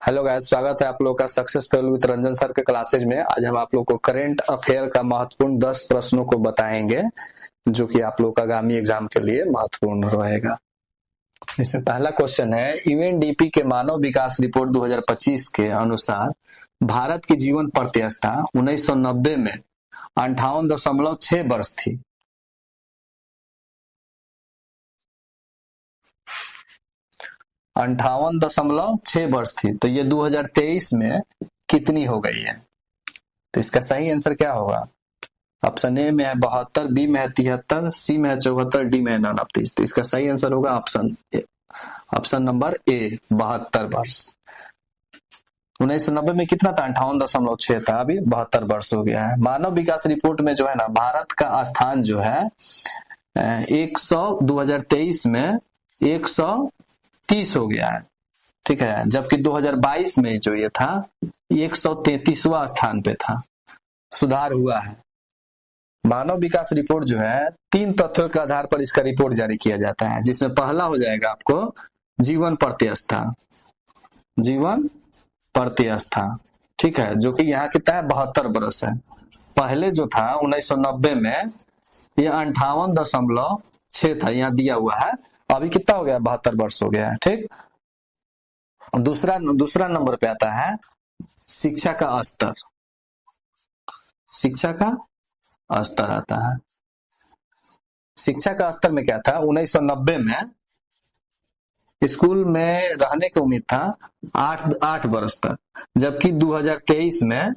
Hello guys, स्वागत है आप लोगों का सक्सेसफुल विद रंजन सर के क्लासेज में। आज हम आप लोग को करंट अफेयर का महत्वपूर्ण 10 प्रश्नों को बताएंगे जो कि आप लोग का आगामी एग्जाम के लिए महत्वपूर्ण रहेगा। इसमें पहला क्वेश्चन है, यूएनडीपी के मानव विकास रिपोर्ट 2025 के अनुसार भारत की जीवन प्रत्याशा 1990 में 58.6 वर्ष थी। अंठावन दशमलव 6 वर्ष थी, तो ये 2023 में कितनी हो गई है? तो इसका सही आंसर क्या होगा? ऑप्शन ए में है 72, बी में है 73, सी में है 74, डी में है 29। तो इसका सही आंसर होगा option A, option number A, 72 वर्ष। 1990 में कितना था? 58.6 था, अभी 72 वर्ष हो गया है। मानव विकास रिपोर्ट में जो है ना, भारत का स्थान जो है 2023 में 130 हो गया है, ठीक है, जबकि 2022 में जो ये था 133वां स्थान पे था। सुधार हुआ है। मानव विकास रिपोर्ट जो है 3 तथ्यों के आधार पर इसका रिपोर्ट जारी किया जाता है, जिसमें पहला हो जाएगा आपको जीवन प्रत्याशा, जीवन प्रत्याशा, ठीक है, जो कि यहाँ कितना है? 72 वर्ष है। पहले जो था 1990 में ये 58.6 था, यहाँ दिया हुआ है। अभी कितना हो गया? 72 वर्ष हो गया है, ठीक। दूसरा नंबर पे आता है शिक्षा का स्तर। शिक्षा का स्तर आता है। शिक्षा का स्तर में क्या था? 1990 में स्कूल में रहने की उम्मीद था 8 वर्ष तक, जबकि 2023 में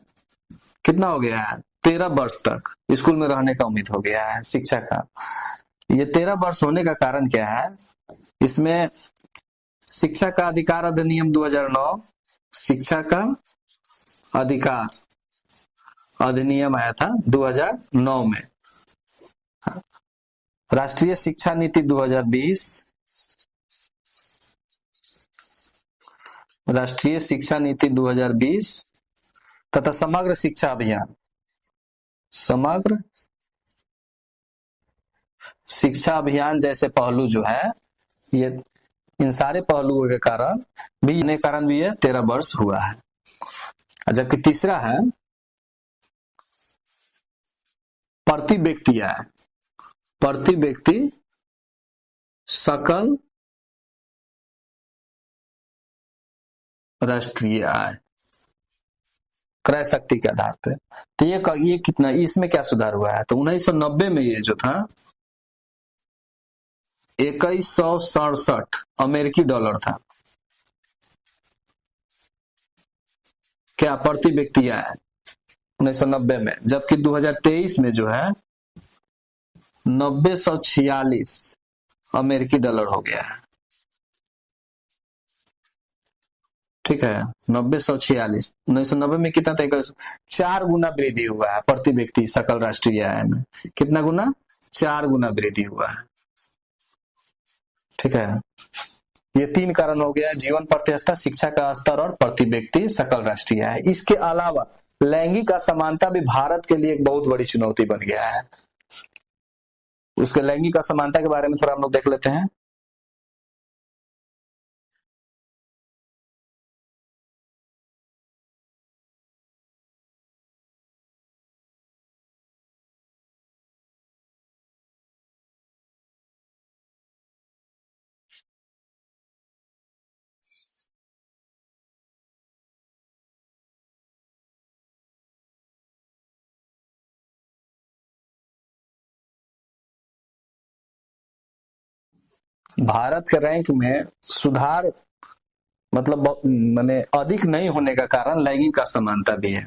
कितना हो गया है? 13 वर्ष तक स्कूल में रहने का उम्मीद हो गया है शिक्षा का। ये 13 वर्ष होने का कारण क्या है? इसमें शिक्षा का अधिकार अधिनियम 2009, शिक्षा का अधिकार अधिनियम आया था 2009 में। राष्ट्रीय शिक्षा नीति 2020, राष्ट्रीय शिक्षा नीति 2020 तथा समग्र शिक्षा अभियान, समग्र शिक्षा अभियान जैसे पहलू जो है, ये इन सारे पहलुओं के कारण भी ये 13 वर्ष हुआ है। जबकि तीसरा है प्रति व्यक्ति आय, प्रति व्यक्ति सकल राष्ट्रीय आय, क्रय शक्ति के आधार पे। तो ये कितना, इसमें क्या सुधार हुआ है? तो 1990 में ये जो था 2167 अमेरिकी डॉलर था, क्या प्रति व्यक्ति आय 1990 में, जबकि 2023 में जो है 946 अमेरिकी डॉलर हो गया है, ठीक है, 946। 1990 में कितना था? 4 गुना वृद्धि हुआ है प्रति व्यक्ति सकल राष्ट्रीय आय में। कितना गुना? 4 गुना वृद्धि हुआ है, ठीक है। ये 3 कारण हो गया: जीवन प्रत्याशा, शिक्षा का स्तर और प्रति व्यक्ति सकल राष्ट्रीय आय। इसके अलावा लैंगिक असमानता भी भारत के लिए एक बहुत बड़ी चुनौती बन गया है। उसके लैंगिक असमानता के बारे में थोड़ा हम लोग देख लेते हैं। भारत के रैंक में सुधार मतलब माने अधिक नहीं होने का कारण लैंगिक असमानता भी है।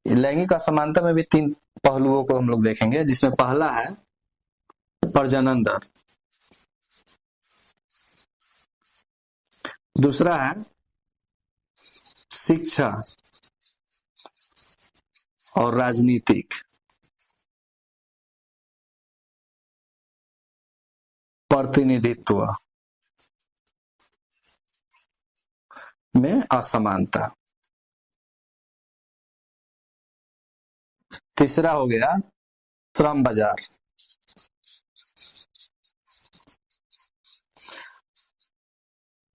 लैंगिक असमानता में भी 3 पहलुओं को हम लोग देखेंगे, जिसमें पहला है प्रजनन दर, दूसरा है शिक्षा और राजनीतिक प्रतिनिधित्व में असमानता, तीसरा हो गया श्रम बाजार,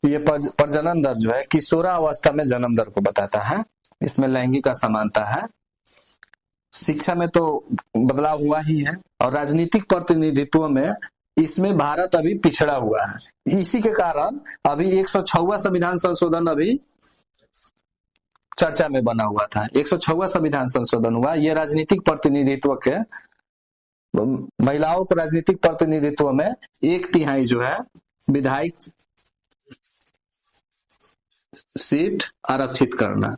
ये प्रजनन दर जो है किशोरावस्था में जन्म दर को बताता है, इसमें लैंगिक असमानता है। शिक्षा में तो बदलाव हुआ ही है, और राजनीतिक प्रतिनिधित्व में इसमें भारत अभी पिछड़ा हुआ है। इसी के कारण अभी 106वां संविधान संशोधन अभी चर्चा में बना हुआ था। 106वां संविधान संशोधन हुआ, ये राजनीतिक प्रतिनिधित्व के, महिलाओं को राजनीतिक प्रतिनिधित्व में 1/3 जो है विधायक सीट आरक्षित करना,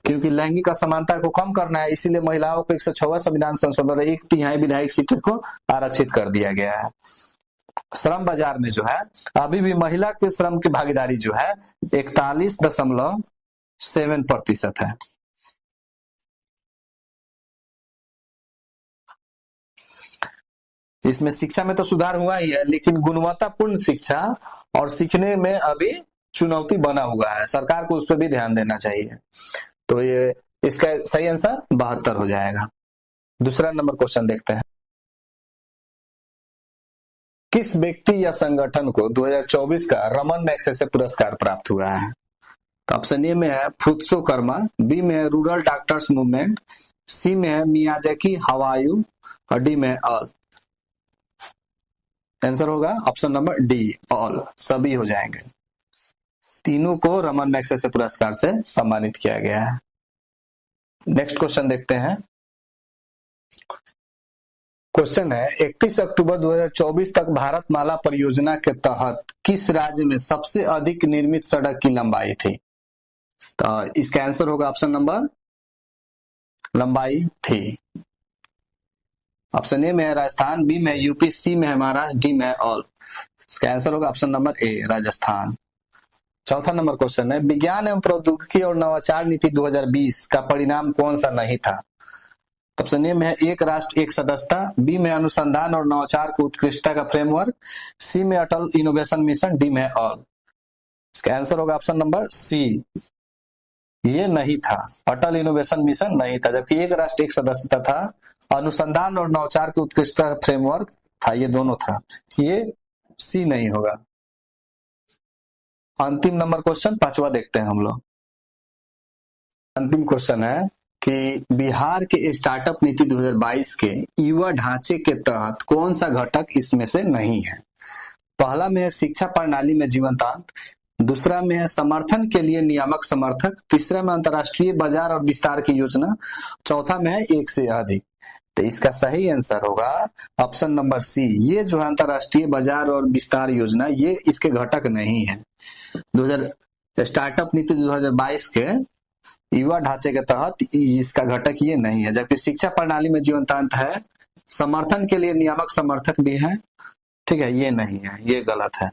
क्योंकि लैंगिक असमानता को कम करना है, इसीलिए महिलाओं को 106वां संविधान संशोधन 1/3 विधायक सीटों को आरक्षित कर दिया गया है। श्रम बाजार में जो है अभी भी महिला के श्रम की भागीदारी जो है 41.7% है। इसमें शिक्षा में तो सुधार हुआ ही है, लेकिन गुणवत्तापूर्ण शिक्षा और सीखने में अभी चुनौती बना हुआ है। सरकार को उस पर भी ध्यान देना चाहिए। तो ये इसका सही आंसर 72 हो जाएगा। दूसरा नंबर क्वेश्चन देखते हैं। किस व्यक्ति या संगठन को 2024 का रमन मैग्सेसे पुरस्कार प्राप्त हुआ है? तो ऑप्शन ए में है फुत्सो कर्मा, बी में है रूरल डॉक्टर्स मूवमेंट, सी में है मियाजाकी हवायू और डी में ऑल। आंसर होगा ऑप्शन नंबर डी, ऑल, सभी हो जाएंगे। तीनों को रमन मैग्सेसे पुरस्कार से सम्मानित किया गया है। नेक्स्ट क्वेश्चन देखते हैं। क्वेश्चन है 31 अक्टूबर 2024 तक भारतमाला परियोजना के तहत किस राज्य में सबसे अधिक निर्मित सड़क की लंबाई थी? तो इसका आंसर होगा ऑप्शन नंबर लंबाई थी। ऑप्शन ए में है राजस्थान, बी में यूपी, सी में है महाराष्ट्र, डी में ऑल। इसका आंसर होगा ऑप्शन नंबर ए, राजस्थान। चौथा नंबर क्वेश्चन है विज्ञान एवं प्रौद्योगिकी और नवाचार नीति 2020 का परिणाम कौन सा नहीं था? ऑप्शन ए में है एक राष्ट्र एक सदस्यता, बी में अनुसंधान और नवाचार को उत्कृष्टता का फ्रेमवर्क, सी में अटल इनोवेशन मिशन, डी में ऑल। इसका आंसर होगा ऑप्शन नंबर सी, ये नहीं था, अटल इनोवेशन मिशन नहीं था। जबकि एक राष्ट्र एक सदस्यता था, अनुसंधान और नवाचार की उत्कृष्टता फ्रेमवर्क था, ये दोनों था, ये सी नहीं होगा। अंतिम नंबर क्वेश्चन 5वां देखते हैं हम लोग। अंतिम क्वेश्चन है कि बिहार के स्टार्टअप नीति 2022 के युवा ढांचे के तहत कौन सा घटक इसमें से नहीं है? पहला में है शिक्षा प्रणाली में जीवंतांक, दूसरा में है समर्थन के लिए नियामक समर्थक, तीसरा में अंतर्राष्ट्रीय बाजार और विस्तार की योजना, चौथा में है एक से अधिक। तो इसका सही आंसर होगा ऑप्शन नंबर सी, ये जो है अंतर्राष्ट्रीय बाजार और विस्तार योजना, ये इसके घटक नहीं है। स्टार्टअप नीति 2022 के युवा ढांचे के तहत इसका घटक ये नहीं है। जबकि शिक्षा प्रणाली में जीवंतांत है, समर्थन के लिए नियामक समर्थक भी है, ठीक है, ये नहीं है, ये गलत है।